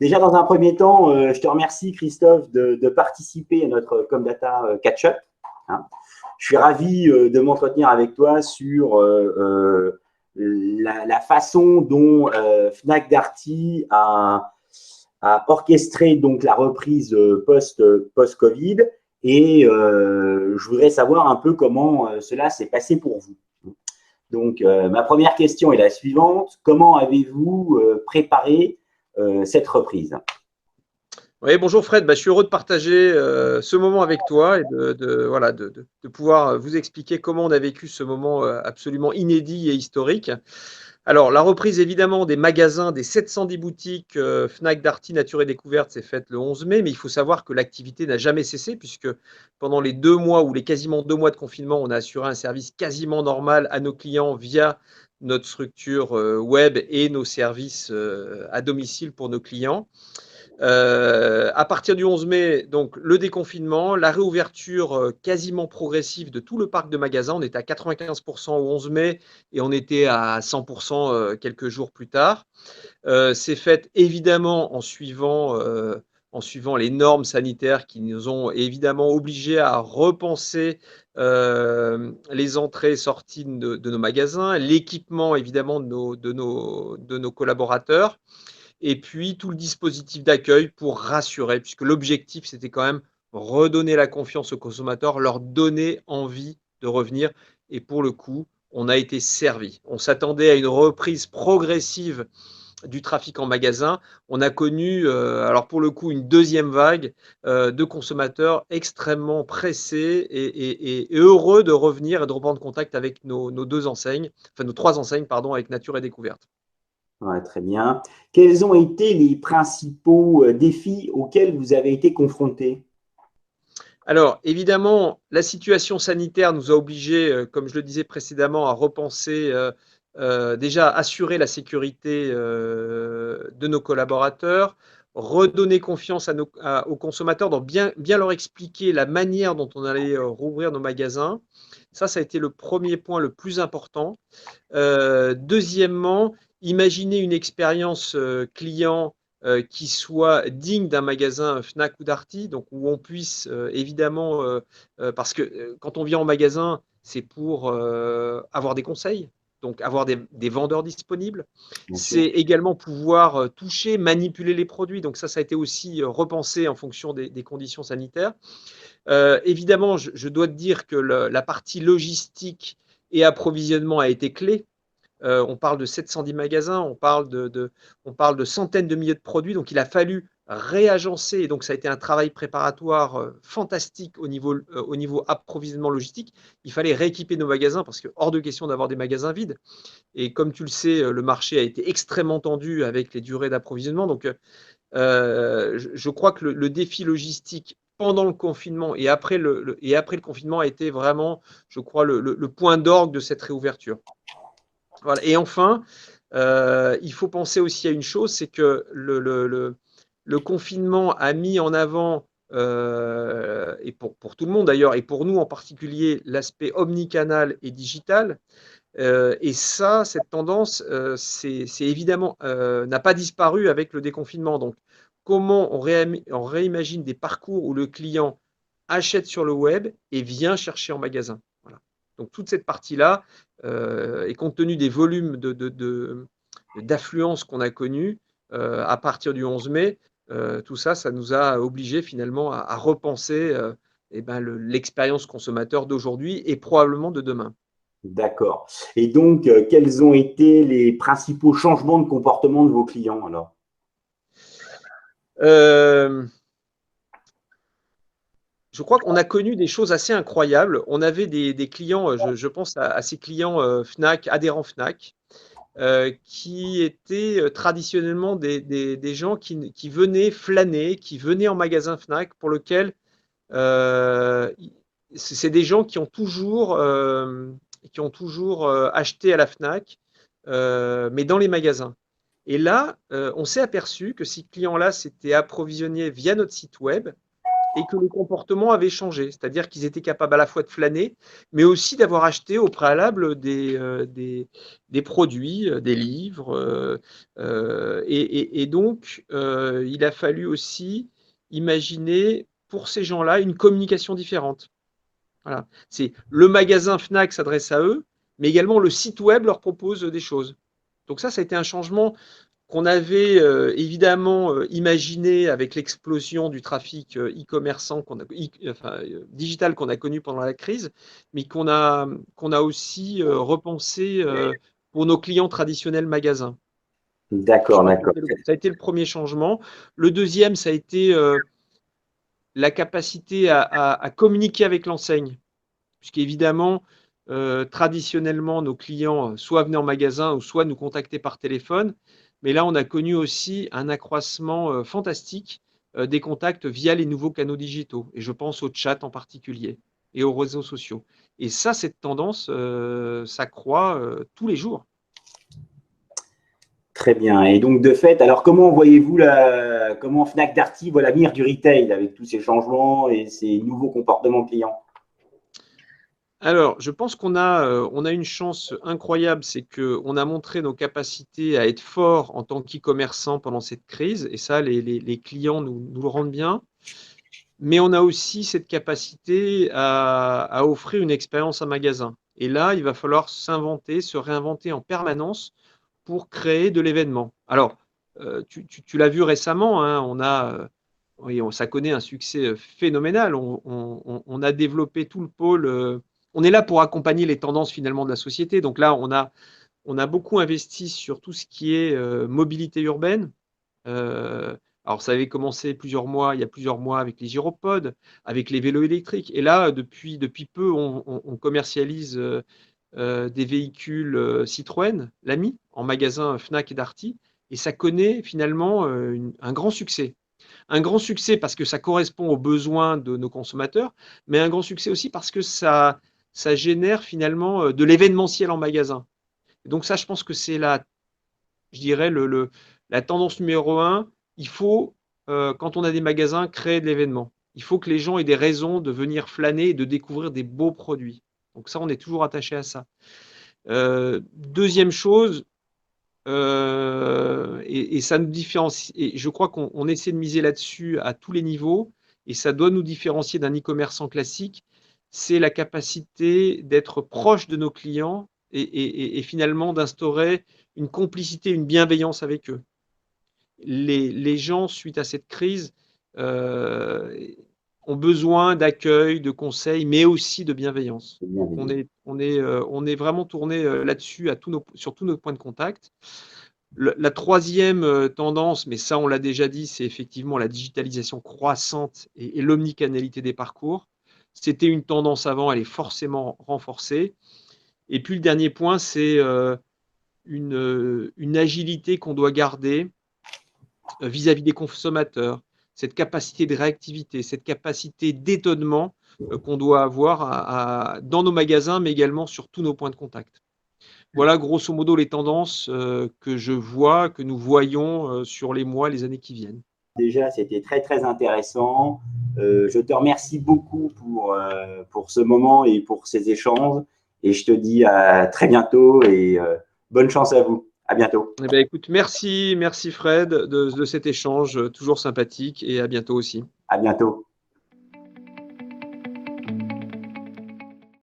Déjà, dans un premier temps, je te remercie, Christophe, de participer à notre Comdata Catch-up. Hein. Je suis ravi de m'entretenir avec toi sur la façon dont Fnac Darty a orchestré donc la reprise post-Covid et je voudrais savoir un peu comment cela s'est passé pour vous. Donc, ma première question est la suivante. Comment avez-vous préparé cette reprise? Oui, bonjour Fred, je suis heureux de partager ce moment avec toi et voilà, de pouvoir vous expliquer comment on a vécu ce moment absolument inédit et historique. Alors, la reprise évidemment des magasins, des 710 boutiques Fnac Darty Nature et Découverte s'est faite le 11 mai, mais il faut savoir que l'activité n'a jamais cessé puisque pendant les 2 mois ou les quasiment 2 mois de confinement, on a assuré un service quasiment normal à nos clients via notre structure web et nos services à domicile pour nos clients. À partir du 11 mai, donc le déconfinement, la réouverture quasiment progressive de tout le parc de magasins. On était à 95% au 11 mai et on était à 100% quelques jours plus tard. C'est fait évidemment en suivant les normes sanitaires qui nous ont évidemment obligés à repenser les entrées et sorties de nos magasins, l'équipement évidemment de nos collaborateurs et puis tout le dispositif d'accueil pour rassurer, puisque l'objectif, c'était quand même redonner la confiance aux consommateurs, leur donner envie de revenir. Et pour le coup, on a été servi. On s'attendait à une reprise progressive du trafic en magasin. On a connu, alors pour le coup, une deuxième vague de consommateurs extrêmement pressés et heureux de revenir et de reprendre contact avec nos 2 enseignes, enfin nos 3 enseignes, pardon, avec Nature et Découverte. Ouais, très bien. Quels ont été les principaux défis auxquels vous avez été confrontés? Alors, évidemment, la situation sanitaire nous a obligés, comme je le disais précédemment, à repenser, déjà assurer la sécurité de nos collaborateurs, redonner confiance aux consommateurs, donc bien leur expliquer la manière dont on allait rouvrir nos magasins. Ça a été le premier point le plus important. Deuxièmement, imaginer une expérience client qui soit digne d'un magasin Fnac ou Darty, donc où on puisse évidemment, parce que quand on vient en magasin, c'est pour avoir des conseils, donc avoir des vendeurs disponibles. Bien C'est sûr. également pouvoir toucher, manipuler les produits. Donc ça a été aussi repensé en fonction des conditions sanitaires. Évidemment, je dois te dire que la partie logistique et approvisionnement a été clé. On parle de 710 magasins, on parle de centaines de milliers de produits, donc il a fallu réagencer, et donc ça a été un travail préparatoire fantastique au niveau approvisionnement logistique. Il fallait rééquiper nos magasins parce que hors de question d'avoir des magasins vides. Et comme tu le sais, le marché a été extrêmement tendu avec les durées d'approvisionnement. Donc je crois que le défi logistique pendant le confinement et après le confinement a été vraiment, je crois, le point d'orgue de cette réouverture. Voilà. Et enfin, il faut penser aussi à une chose, c'est que le confinement a mis en avant, et pour tout le monde d'ailleurs, et pour nous en particulier, l'aspect omnicanal et digital. Et ça, cette tendance, c'est évidemment n'a pas disparu avec le déconfinement. Donc, comment on réimagine des parcours où le client achète sur le web et vient chercher en magasin. Voilà. Donc, toute cette partie-là, et compte tenu des volumes d'affluence qu'on a connus à partir du 11 mai, tout ça, ça nous a obligés finalement à repenser l'expérience consommateur d'aujourd'hui et probablement de demain. D'accord. Et donc, quels ont été les principaux changements de comportement de vos clients alors? Euh, je crois qu'on a connu des choses assez incroyables. On avait des clients, je pense à ces clients Fnac, adhérents Fnac, qui étaient traditionnellement des gens qui venaient flâner, qui venaient en magasin Fnac, pour lequel euh, c'est des gens qui ont toujours acheté à la Fnac, mais dans les magasins. Et là, on s'est aperçu que ces clients-là s'étaient approvisionnés via notre site web et que le comportement avait changé. C'est-à-dire qu'ils étaient capables à la fois de flâner, mais aussi d'avoir acheté au préalable des produits, des livres. Et donc, il a fallu aussi imaginer pour ces gens-là une communication différente. Voilà. C'est le magasin Fnac s'adresse à eux, mais également le site web leur propose des choses. Donc ça a été un changement qu'on avait évidemment imaginé avec l'explosion du trafic e-commerçant, digital qu'on a connu pendant la crise, mais qu'on a aussi repensé pour nos clients traditionnels magasins. Je D'accord, crois que d'accord. ça a été le premier changement. Le deuxième, ça a été la capacité à communiquer avec l'enseigne. Puisqu'évidemment, traditionnellement, nos clients soit venaient en magasin ou soit nous contactaient par téléphone. Mais là, on a connu aussi un accroissement fantastique des contacts via les nouveaux canaux digitaux. Et je pense au chat en particulier et aux réseaux sociaux. Et ça, cette tendance s'accroît tous les jours. Très bien. Et donc, de fait, alors comment voyez-vous comment Fnac Darty voit l'avenir du retail avec tous ces changements et ces nouveaux comportements clients? Alors, je pense on a une chance incroyable, c'est qu'on a montré nos capacités à être forts en tant qu'e-commerçants pendant cette crise, et ça, les clients nous le rendent bien. Mais on a aussi cette capacité à offrir une expérience en magasin. Et là, il va falloir s'inventer, se réinventer en permanence pour créer de l'événement. Alors, tu l'as vu récemment, hein, oui, ça connaît un succès phénoménal. On a développé tout le pôle. On est là pour accompagner les tendances finalement de la société. Donc là, on a beaucoup investi sur tout ce qui est mobilité urbaine. Alors, ça avait commencé il y a plusieurs mois avec les gyropodes, avec les vélos électriques. Et là, depuis peu, on commercialise des véhicules Citroën, l'Ami, en magasin Fnac et Darty. Et ça connaît finalement un grand succès. Un grand succès parce que ça correspond aux besoins de nos consommateurs, mais un grand succès aussi parce que ça génère finalement de l'événementiel en magasin. Et donc ça, je pense que c'est je dirais, la tendance numéro un. Il faut, quand on a des magasins, créer de l'événement. Il faut que les gens aient des raisons de venir flâner et de découvrir des beaux produits. Donc ça, on est toujours attaché à ça. Deuxième chose, et ça nous différencie, et je crois qu'on essaie de miser là-dessus à tous les niveaux, et ça doit nous différencier d'un e-commerçant classique, c'est la capacité d'être proche de nos clients et finalement d'instaurer une complicité, une bienveillance avec eux. Les gens, suite à cette crise, ont besoin d'accueil, de conseils, mais aussi de bienveillance. Donc on est vraiment tourné là-dessus sur tous nos points de contact. La troisième tendance, mais ça on l'a déjà dit, c'est effectivement la digitalisation croissante et l'omnicanalité des parcours. C'était une tendance avant, elle est forcément renforcée. Et puis le dernier point, c'est une agilité qu'on doit garder vis-à-vis des consommateurs, cette capacité de réactivité, cette capacité d'étonnement qu'on doit avoir dans nos magasins, mais également sur tous nos points de contact. Voilà grosso modo les tendances que je vois, que nous voyons sur les mois, les années qui viennent. Déjà, c'était très, très intéressant. Je te remercie beaucoup pour ce moment et pour ces échanges. Et je te dis à très bientôt et bonne chance à vous. À bientôt. Eh bien, écoute, merci Fred de cet échange toujours sympathique et à bientôt aussi. À bientôt.